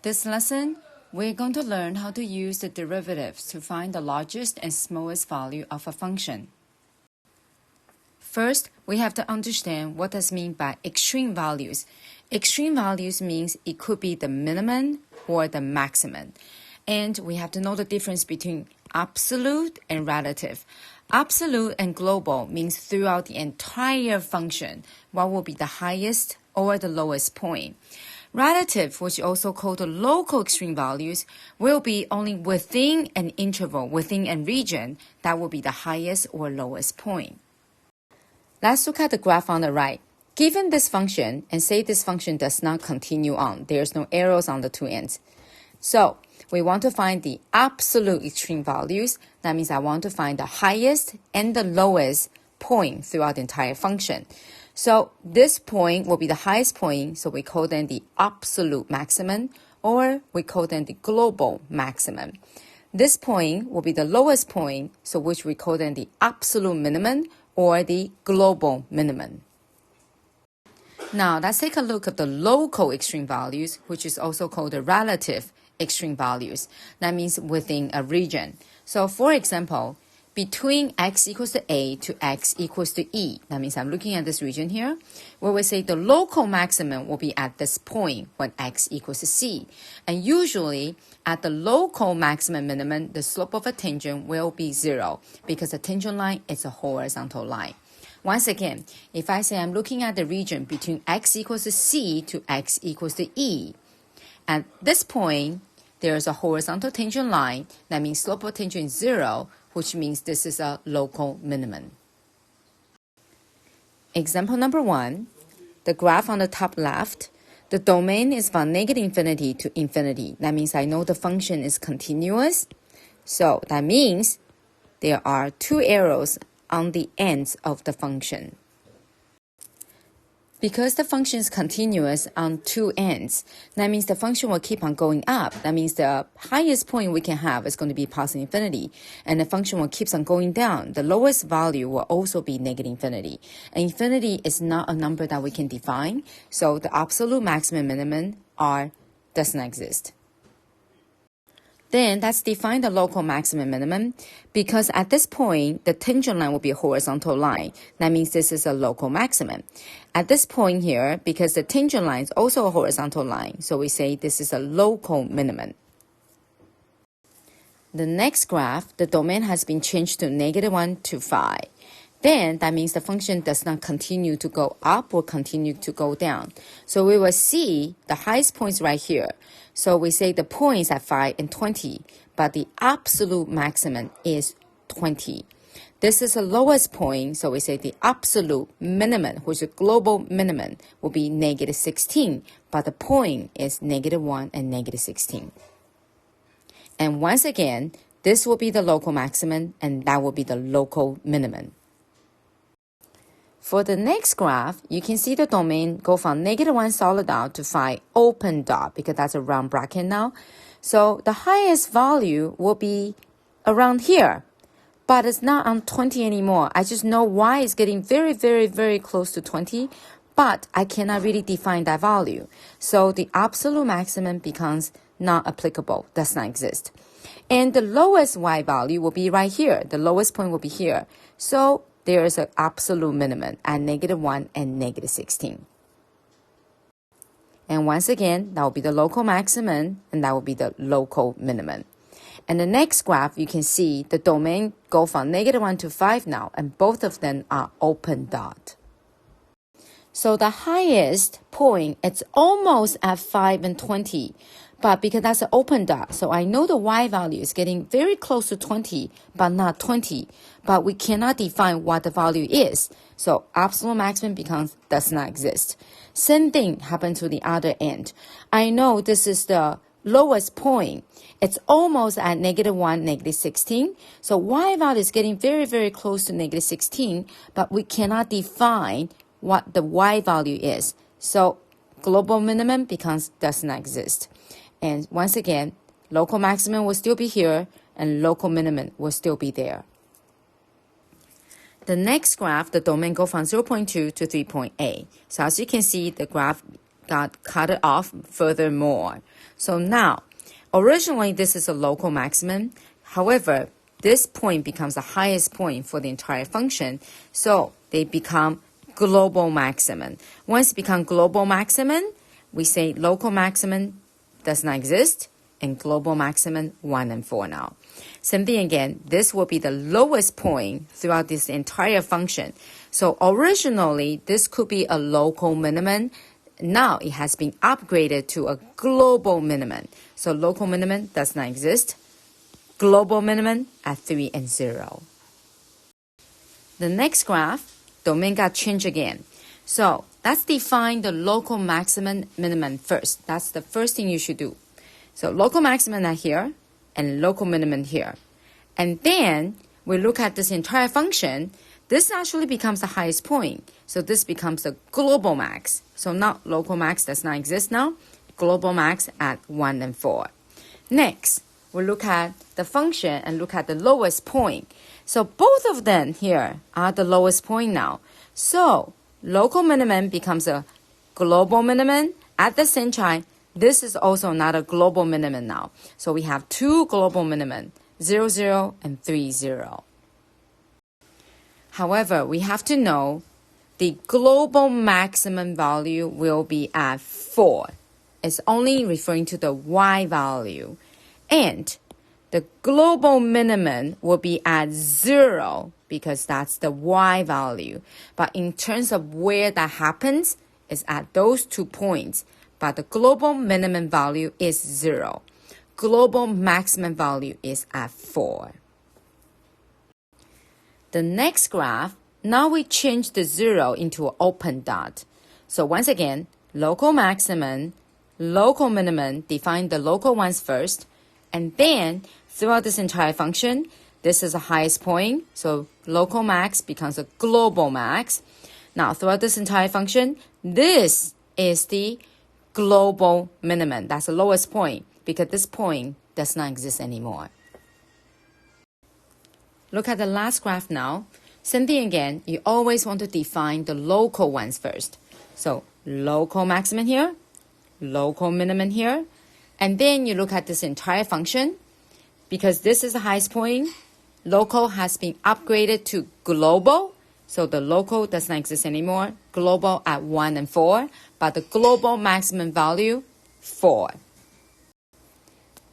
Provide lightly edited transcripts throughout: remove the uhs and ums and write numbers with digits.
This lesson, we're going to learn how to use the derivatives to find the largest and smallest value of a function. First, we have to understand what does mean by extreme values. Extreme values means it could be the minimum or the maximum. And we have to know the difference between absolute and relative. Absolute and global means throughout the entire function, what will be the highest or the lowest point. Relative, which is also called the local extreme values, will be only within an interval, within a region, that will be the highest or lowest point. Let's look at the graph on the right. Given this function, and say this function does not continue on, there's no arrows on the two ends. So, we want to find the absolute extreme values. That means I want to find the highest and the lowest point throughout the entire function. So this point will be the highest point, so we call them the absolute maximum, or we call them the global maximum. This point will be the lowest point, so which we call them the absolute minimum, or the global minimum. Now let's take a look at the local extreme values, which is also called the relative extreme values. That means within a region. So for example, between x equals to a to x equals to e, that means I'm looking at this region here, where we say the local maximum will be at this point when x equals to c. And usually, at the local maximum minimum, the slope of a tangent will be 0 because the tangent line is a horizontal line. Once again, if I say I'm looking at the region between x equals to c to x equals to e, at this point, there is a horizontal tangent line, that means slope of tangent is 0, which means this is a local minimum. Example number 1, the graph on the top left, the domain is from negative infinity to infinity. That means I know the function is continuous. So that means there are two arrows on the ends of the function. Because the function is continuous on two ends, that means the function will keep on going up. That means the highest point we can have is going to be positive infinity, and the function will keep on going down. The lowest value will also be negative infinity. And infinity is not a number that we can define, so the absolute maximum minimum does not exist. Then let's define the local maximum minimum, because at this point, the tangent line will be a horizontal line. That means this is a local maximum. At this point here, because the tangent line is also a horizontal line, so we say this is a local minimum. The next graph, the domain has been changed to -1 to 5. Then that means the function does not continue to go up or continue to go down. So we will see the highest points right here. So we say the points at 5 and 20, but the absolute maximum is 20. This is the lowest point, so we say the absolute minimum, which is global minimum, will be -16, but the point is -1 and -16. And once again, this will be the local maximum, and that will be the local minimum. For the next graph, you can see the domain go from -1 solid dot to 5 open dot, because that's a round bracket now. So the highest value will be around here, but it's not on 20 anymore. I just know y is getting very, very, very close to 20, but I cannot really define that value. So the absolute maximum becomes not applicable, does not exist. And the lowest y value will be right here. The lowest point will be here. So there is an absolute minimum at -1 and -16. And once again, that will be the local maximum, and that will be the local minimum. And the next graph, you can see the domain go from -1 to 5 now, and both of them are open dot. So the highest point, it's almost at 5 and 20. But because that's an open dot, so I know the y value is getting very close to 20, but not 20. But we cannot define what the value is. So absolute maximum does not exist. Same thing happened to the other end. I know this is the lowest point. It's almost at -1, -16. So y value is getting very, very close to -16, but we cannot define what the y value is. So global minimum does not exist. And once again, local maximum will still be here, and local minimum will still be there. The next graph, the domain go from 0.2 to 3.8. So as you can see, the graph got cut off furthermore. So now, originally this is a local maximum. However, this point becomes the highest point for the entire function. So they become global maximum. Once it becomes global maximum, we say local maximum does not exist and global maximum 1 and 4 now. Same thing again, this will be the lowest point throughout this entire function. So originally, this could be a local minimum. Now it has been upgraded to a global minimum. So local minimum does not exist. Global minimum at 3 and 0. The next graph, domain got changed again. So let's define the local maximum minimum first. That's the first thing you should do. So local maximum are here and local minimum here. And then we look at this entire function. This actually becomes the highest point. So this becomes the global max. So now local max does not exist now. Global max at 1 and 4. Next, we look at the function and look at the lowest point. So both of them here are the lowest point now. So local minimum becomes a global minimum. At the same time, this is also not a global minimum now. So we have two global minimum, 0, 0, and 3, 0. However, we have to know the global maximum value will be at 4. It's only referring to the y value. And the global minimum will be at 0 because that's the y value. But in terms of where that happens, it's at those 2 points. But the global minimum value is 0. Global maximum value is at 4. The next graph, now we change the 0 into an open dot. So once again, local maximum, local minimum, define the local ones first. And then throughout this entire function, this is the highest point. So local max becomes a global max. Now throughout this entire function, this is the global minimum. That's the lowest point because this point does not exist anymore. Look at the last graph now. Same thing again, you always want to define the local ones first. So local maximum here, local minimum here, and then you look at this entire function. Because this is the highest point, local has been upgraded to global. So the local does not exist anymore. Global at 1 and 4, but the global maximum value, 4.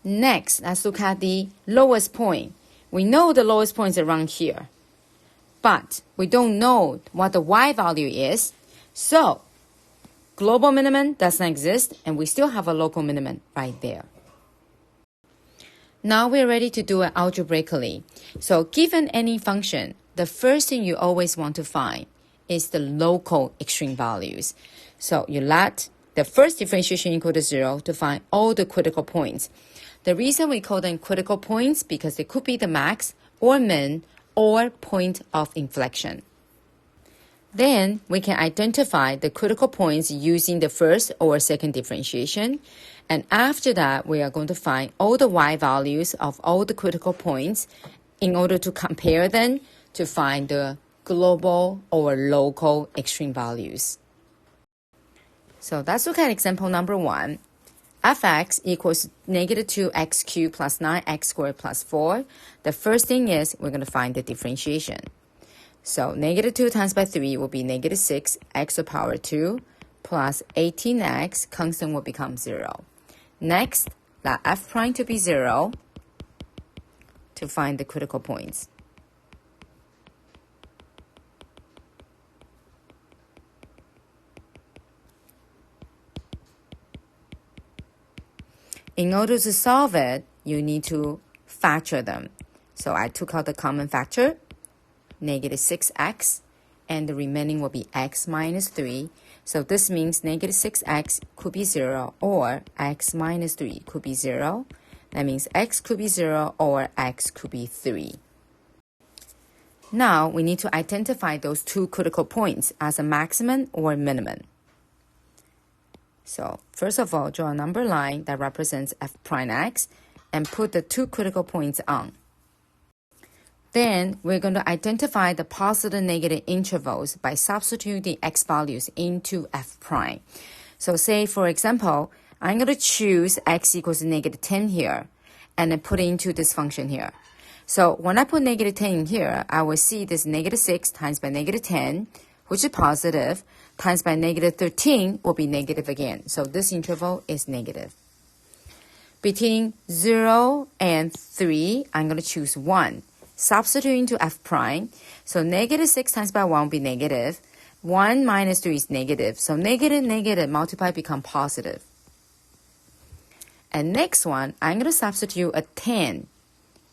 Next, let's look at the lowest point. We know the lowest point is around here, but we don't know what the y value is. So global minimum does not exist, and we still have a local minimum right there. Now we're ready to do it algebraically. So given any function, the first thing you always want to find is the local extreme values. So you let the first differentiation equal to 0 to find all the critical points. The reason we call them critical points because they could be the max or min or point of inflection. Then we can identify the critical points using the first or second differentiation. And after that, we are going to find all the y values of all the critical points in order to compare them to find the global or local extreme values. So let's look at example number 1. Fx equals negative 2x cubed plus 9x squared plus 4. The first thing is we're going to find the differentiation. So negative 2 times by 3 will be negative 6 x to the power 2 plus 18x, constant will become 0. Next, let f prime to be 0 to find the critical points. In order to solve it, you need to factor them. So I took out the common factor, negative 6x, and the remaining will be x minus 3. So this means negative 6x could be 0 or x minus 3 could be 0. That means x could be 0 or x could be 3. Now we need to identify those two critical points as a maximum or minimum. So first of all, draw a number line that represents f prime x and put the two critical points on. Then we're going to identify the positive and negative intervals by substituting the x values into f prime. So say, for example, I'm going to choose x equals negative 10 here and then put it into this function here. So when I put negative 10 in here, I will see this negative 6 times by negative 10, which is positive, times by negative 13 will be negative again. So this interval is negative. Between 0 and 3, I'm going to choose 1. Substituting to f prime. So negative 6 times by 1 will be negative. 1 minus 3 is negative. So negative, negative, multiply become positive. And next one, I'm going to substitute a 10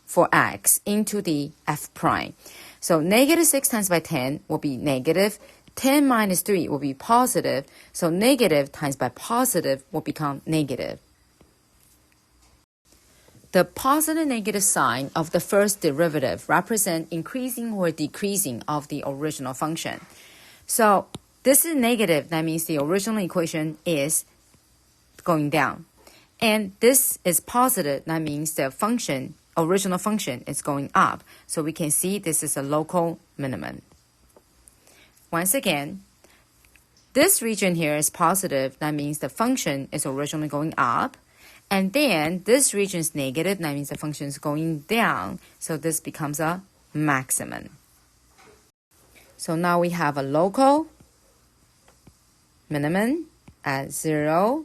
for x into the f prime. So negative 6 times by 10 will be negative. 10 minus 3 will be positive. So negative times by positive will become negative. The positive negative sign of the first derivative represent increasing or decreasing of the original function. So this is negative, that means the original equation is going down. And this is positive, that means the original function is going up. So we can see this is a local minimum. Once again, this region here is positive, that means the function is originally going up. And then this region is negative, that means the function is going down. So this becomes a maximum. So now we have a local minimum at 0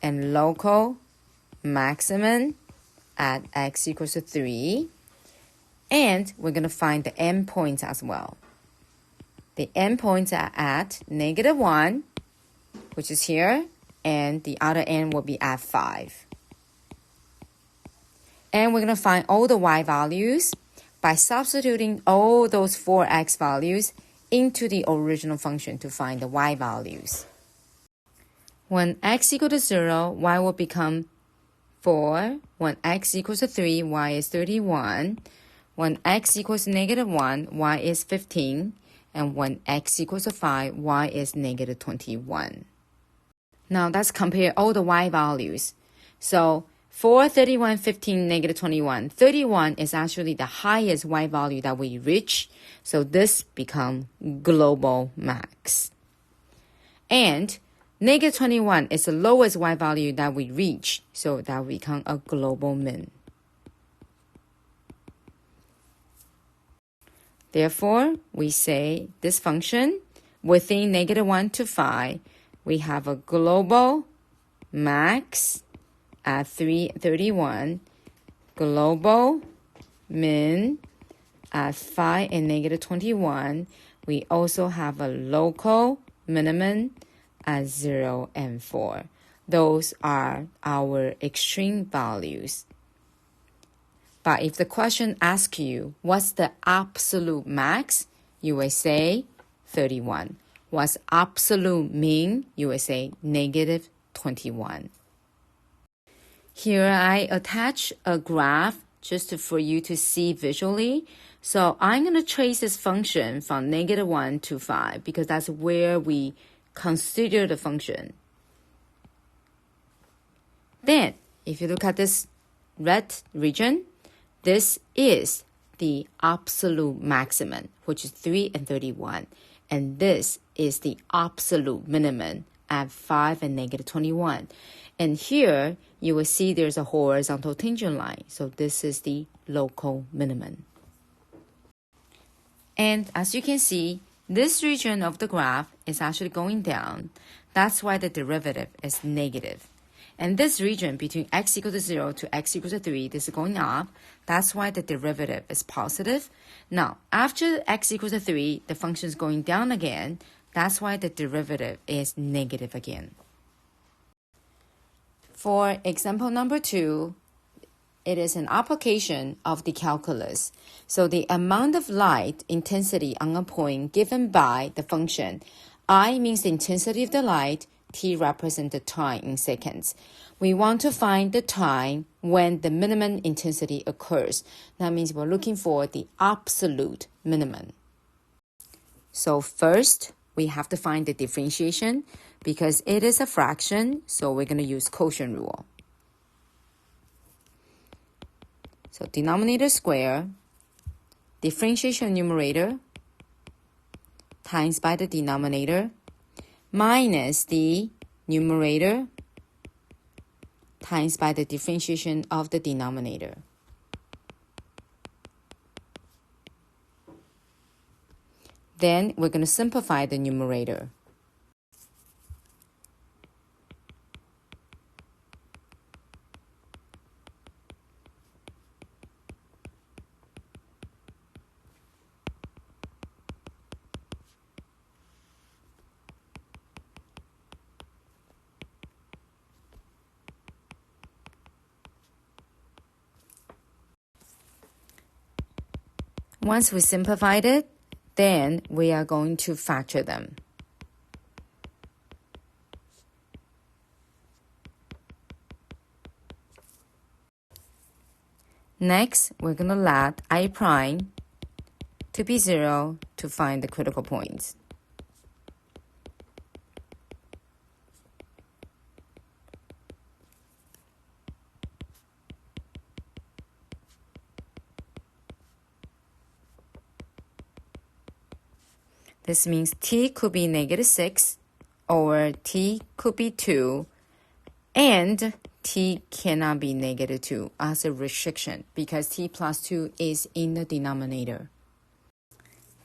and local maximum at x equals to 3. And we're going to find the endpoints as well. The endpoints are at negative 1, which is here, and the other end will be at 5. And we're going to find all the y values by substituting all those 4x values into the original function to find the y values. When x equals to 0, y will become 4. When x equals to 3, y is 31. When x equals to negative 1, y is 15. And when x equals to 5, y is negative 21. Now let's compare all the y values. So 4, 31, 15, negative 21. 31 is actually the highest y value that we reach. So this becomes global max. And negative 21 is the lowest y value that we reach. So that will become a global min. Therefore, we say this function within negative 1 to 5, we have a global max at 31, global min at 5 and negative 21. We also have a local minimum at 0 and 4. Those are our extreme values. But if the question asks you, what's the absolute max? You will say 31. What's absolute mean? You will say negative 21. Here I attach a graph just for you to see visually. So I'm going to trace this function from negative 1 to 5 because that's where we consider the function. Then, if you look at this red region, this is the absolute maximum, which is 3 and 31. And this is the absolute minimum at 5 and negative 21. And here, you will see there's a horizontal tangent line. So this is the local minimum. And as you can see, this region of the graph is actually going down. That's why the derivative is negative. And this region between x equals to 0 to x equals to 3, this is going up. That's why the derivative is positive. Now, after x equals to 3, the function is going down again. That's why the derivative is negative again. For example number 2, it is an application of the calculus. So the amount of light intensity on a point given by the function, I means the intensity of the light, t represents the time in seconds. We want to find the time when the minimum intensity occurs. That means we're looking for the absolute minimum. So first, we have to find the differentiation because it is a fraction, so we're going to use quotient rule. So denominator square, differentiation numerator, times by the denominator, minus the numerator times by the differentiation of the denominator. Then we're going to simplify the numerator. Once we simplified it, then we are going to factor them. Next, we're going to let I prime to be 0 to find the critical points. This means t could be -6 or t could be 2, and t cannot be -2 as a restriction because t plus 2 is in the denominator.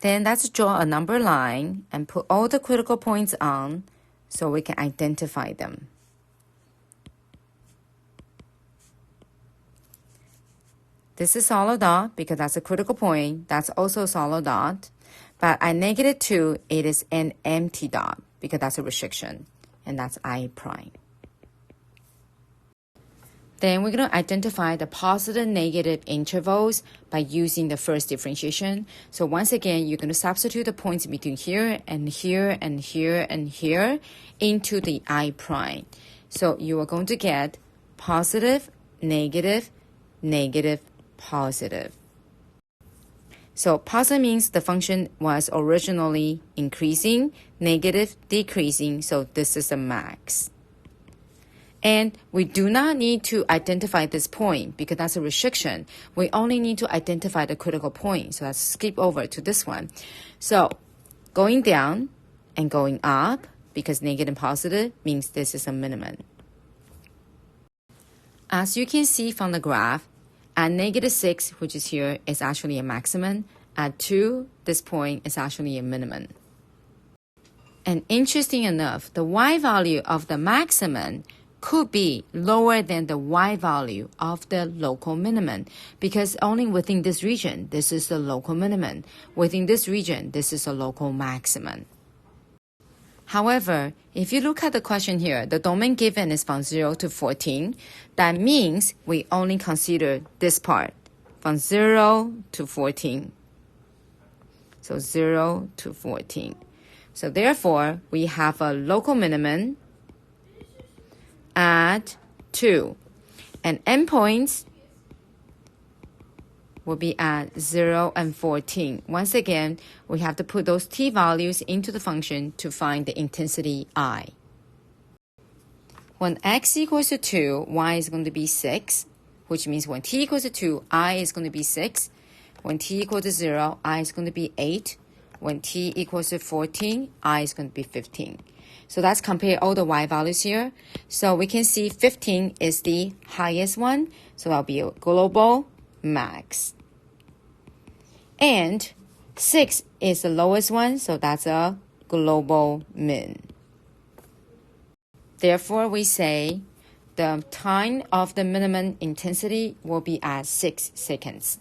Then let's draw a number line and put all the critical points on so we can identify them. This is solid dot because that's a critical point. That's also a solid dot. But at -2, it is an empty dot because that's a restriction, and that's I prime. Then we're going to identify the positive and negative intervals by using the first differentiation. So once again, you're going to substitute the points between here and here and here and here into the I prime. So you are going to get positive, negative, negative, positive. So positive means the function was originally increasing, negative decreasing, so this is the max. And we do not need to identify this point because that's a restriction. We only need to identify the critical point. So let's skip over to this one. So going down and going up, because negative and positive means this is a minimum. As you can see from the graph, at -6, which is here, is actually a maximum. At 2, this point is actually a minimum. And interesting enough, the y value of the maximum could be lower than the y value of the local minimum because only within this region, this is the local minimum. Within this region, this is a local maximum. However, if you look at the question here, the domain given is from 0 to 14. That means we only consider this part, from 0 to 14. So 0 to 14. So therefore, we have a local minimum at 2. And endpoints will be at 0 and 14. Once again, we have to put those t values into the function to find the intensity I. When x equals to 2, y is going to be 6, which means when t equals to 2, I is going to be 6. When t equals to 0, I is going to be 8. When t equals to 14, I is going to be 15. So let's compare all the y values here. So we can see 15 is the highest one. So that'll be a global max. And 6 is the lowest one. So that's a global min. Therefore, we say the time of the minimum intensity will be at 6 seconds.